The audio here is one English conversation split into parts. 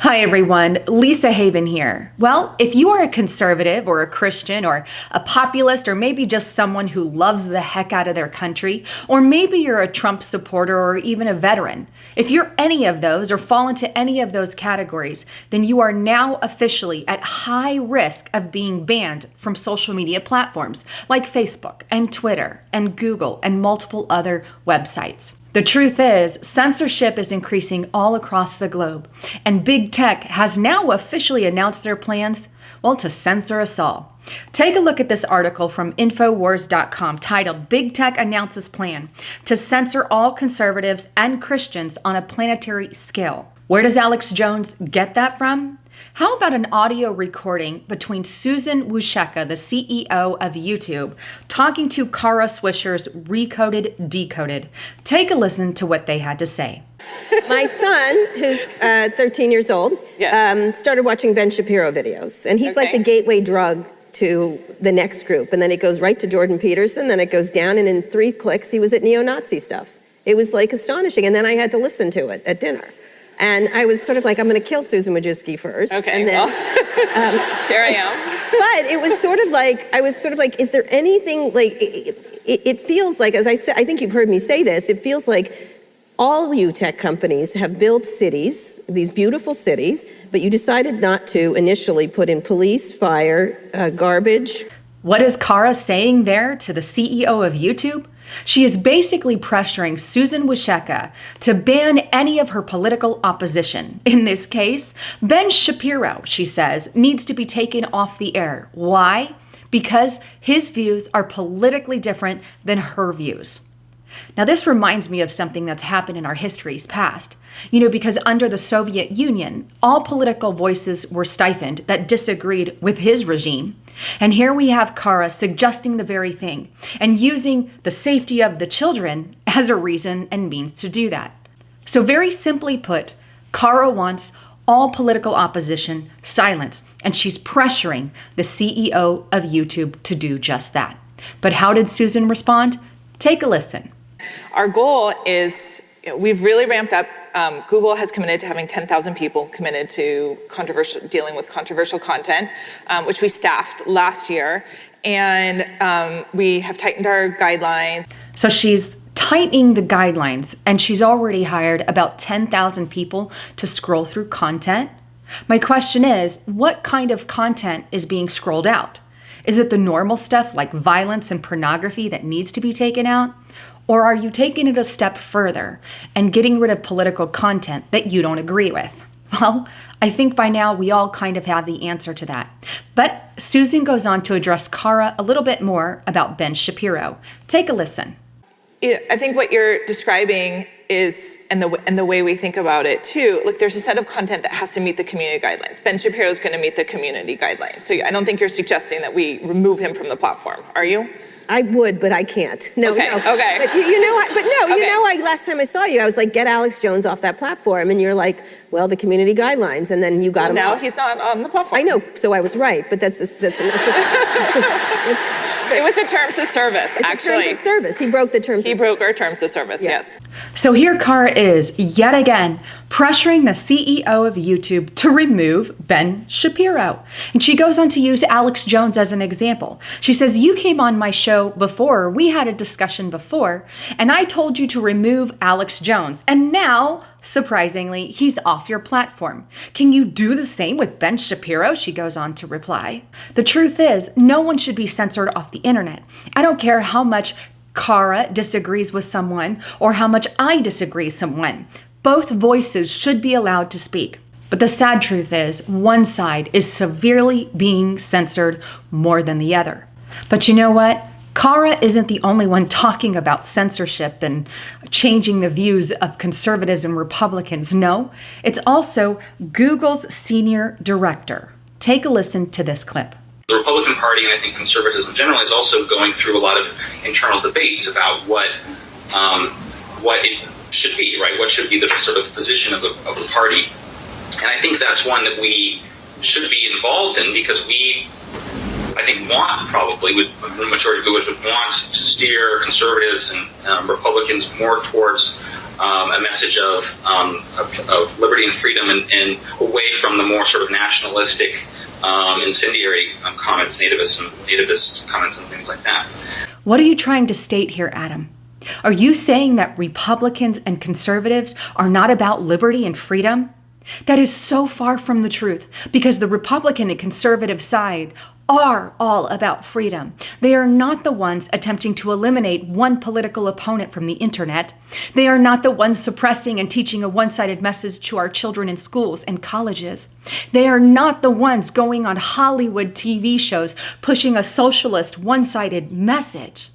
Hi everyone, Lisa Haven here. Well, if you are a conservative or a Christian or a populist or maybe just someone who loves the heck out of their country, or maybe you're a Trump supporter or even a veteran, if you're any of those or fall into any of those categories, then you are now officially at high risk of being banned from social media platforms like Facebook and Twitter and Google and multiple other websites. The truth is, censorship is increasing all across the globe, and big tech has now officially announced their plans, well, to censor us all. Take a look at this article from Infowars.com titled Big Tech Announces Plan to Censor All Conservatives and Christians on a Planetary Scale. Where does Alex Jones get that from? How about an audio recording between Susan Wojcicka, the CEO of YouTube, talking to Kara Swisher's Recoded Decoded? Take a listen to what they had to say. My son, who's 13 years old, started watching Ben Shapiro videos, and he's like the gateway drug to the next group, and then it goes right to Jordan Peterson, then it goes down, and in 3 clicks, he was at neo-Nazi stuff. It was like astonishing, and then I had to listen to it at dinner. And I was sort of like, I'm going to kill Susan Wojcicka first. Okay, and then, here I am. But it was sort of like, I was sort of like, is there anything, like, it feels like, as I said, I think you've heard me say this, it feels like all you tech companies have built cities, these beautiful cities, but you decided not to initially put in police, fire, garbage. What is Kara saying there to the CEO of YouTube? She is basically pressuring Susan Wojcicka to ban any of her political opposition. In this case, Ben Shapiro, she says, needs to be taken off the air. Why? Because his views are politically different than her views. Now, this reminds me of something that's happened in our history's past. Because under the Soviet Union, all political voices were stifled that disagreed with his regime. And here we have Kara suggesting the very thing and using the safety of the children as a reason and means to do that. So very simply put, Kara wants all political opposition silenced, and she's pressuring the CEO of YouTube to do just that. But how did Susan respond? Take a listen. Our goal is, we've really ramped up. Google has committed to having 10,000 people committed to dealing with controversial content, which we staffed last year. And we have tightened our guidelines. So she's tightening the guidelines, and she's already hired about 10,000 people to scroll through content. My question is, what kind of content is being scrolled out? Is it the normal stuff like violence and pornography that needs to be taken out? Or are you taking it a step further and getting rid of political content that you don't agree with? Well, I think by now we all kind of have the answer to that. But Susan goes on to address Kara a little bit more about Ben Shapiro. Take a listen. I think what you're describing is, and the way we think about it too, look, there's a set of content that has to meet the community guidelines. Ben Shapiro is going to meet the community guidelines. So I don't think you're suggesting that we remove him from the platform, are you? I would, but I can't. No. Okay. But last time I saw you, I was like, get Alex Jones off that platform. And you're like, well, the community guidelines. And then you got him now off. He's not on the platform. I know, so I was right, but that's it was the terms of service, actually. Terms of service. He broke the terms of service. He broke our terms of service, yes. So here Kara is, yet again, pressuring the CEO of YouTube to remove Ben Shapiro. And she goes on to use Alex Jones as an example. She says, you came on my show before, we had a discussion before, and I told you to remove Alex Jones. And now, surprisingly, he's off your platform. Can you do the same with Ben Shapiro? She goes on to reply. The truth is, no one should be censored off the internet. I don't care how much Kara disagrees with someone or how much I disagree with someone. Both voices should be allowed to speak. But the sad truth is, one side is severely being censored more than the other. But you know what? Kara isn't the only one talking about censorship and changing the views of conservatives and Republicans. No, it's also Google's senior director. Take a listen to this clip. The Republican Party, and I think conservatives in general, is also going through a lot of internal debates about what it should be, right? What should be the sort of position of the party. And I think that's one that we should be involved in because we, I think, the majority of Google's would want to steer conservatives and Republicans more towards a message of liberty and freedom, and away from the more sort of nationalistic, incendiary comments, nativist comments and things like that. What are you trying to state here, Adam? Are you saying that Republicans and conservatives are not about liberty and freedom? That is so far from the truth, because the Republican and conservative side are all about freedom. They are not the ones attempting to eliminate one political opponent from the internet. They are not the ones suppressing and teaching a one-sided message to our children in schools and colleges. They are not the ones going on Hollywood TV shows pushing a socialist, one-sided message.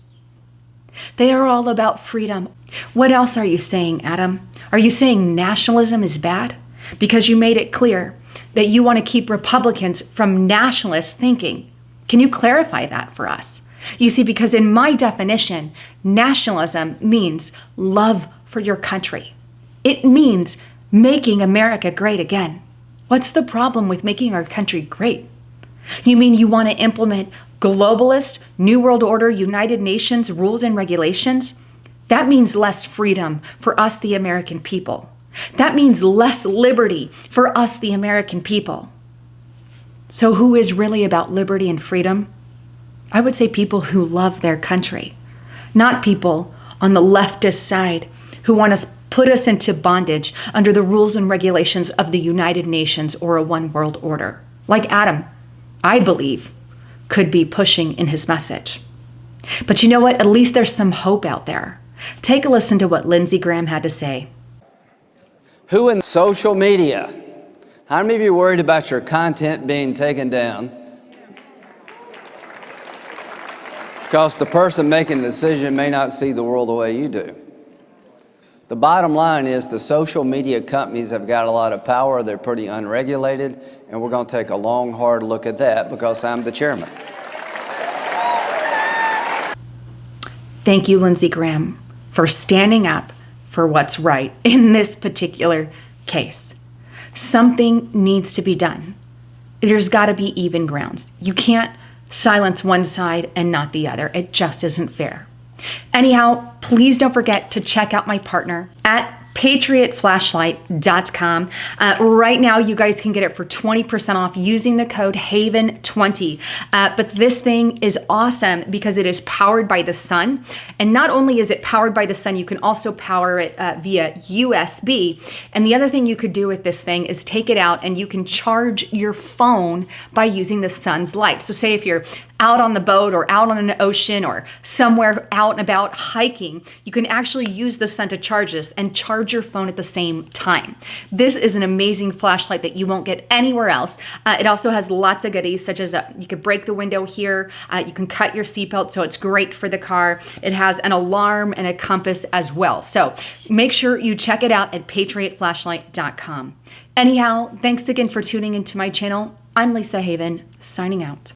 They are all about freedom. What else are you saying, Adam? Are you saying nationalism is bad? Because you made it clear that you want to keep Republicans from nationalist thinking. Can you clarify that for us? You see, because in my definition, nationalism means love for your country. It means making America great again. What's the problem with making our country great? You mean you want to implement globalist, New World Order, United Nations rules and regulations? That means less freedom for us, the American people. That means less liberty for us, the American people. So who is really about liberty and freedom? I would say people who love their country, not people on the leftist side who want to put us into bondage under the rules and regulations of the United Nations or a one world order, like Adam, I believe, could be pushing in his message. But you know what? At least there's some hope out there. Take a listen to what Lindsey Graham had to say. Who in social media? How many of you are worried about your content being taken down? Because the person making the decision may not see the world the way you do. The bottom line is the social media companies have got a lot of power. They're pretty unregulated, and we're going to take a long, hard look at that because I'm the chairman. Thank you, Lindsey Graham, for standing up for what's right in this particular case. Something needs to be done. There's got to be even grounds. You can't silence one side and not the other. It just isn't fair. Anyhow, please don't forget to check out my partner at patriotflashlight.com. Right now, you guys can get it for 20% off using the code HAVEN20. But this thing is awesome because it is powered by the sun. And not only is it powered by the sun, you can also power it via USB. And the other thing you could do with this thing is take it out and you can charge your phone by using the sun's light. So say if you're out on the boat or out on an ocean or somewhere out and about hiking, you can actually use the sun to charge this and charge your phone at the same time. This is an amazing flashlight that you won't get anywhere else. It also has lots of goodies, such as you could break the window here, you can cut your seatbelt, so it's great for the car. It has an alarm and a compass as well. So make sure you check it out at patriotflashlight.com. Anyhow, thanks again for tuning into my channel. I'm Lisa Haven, signing out.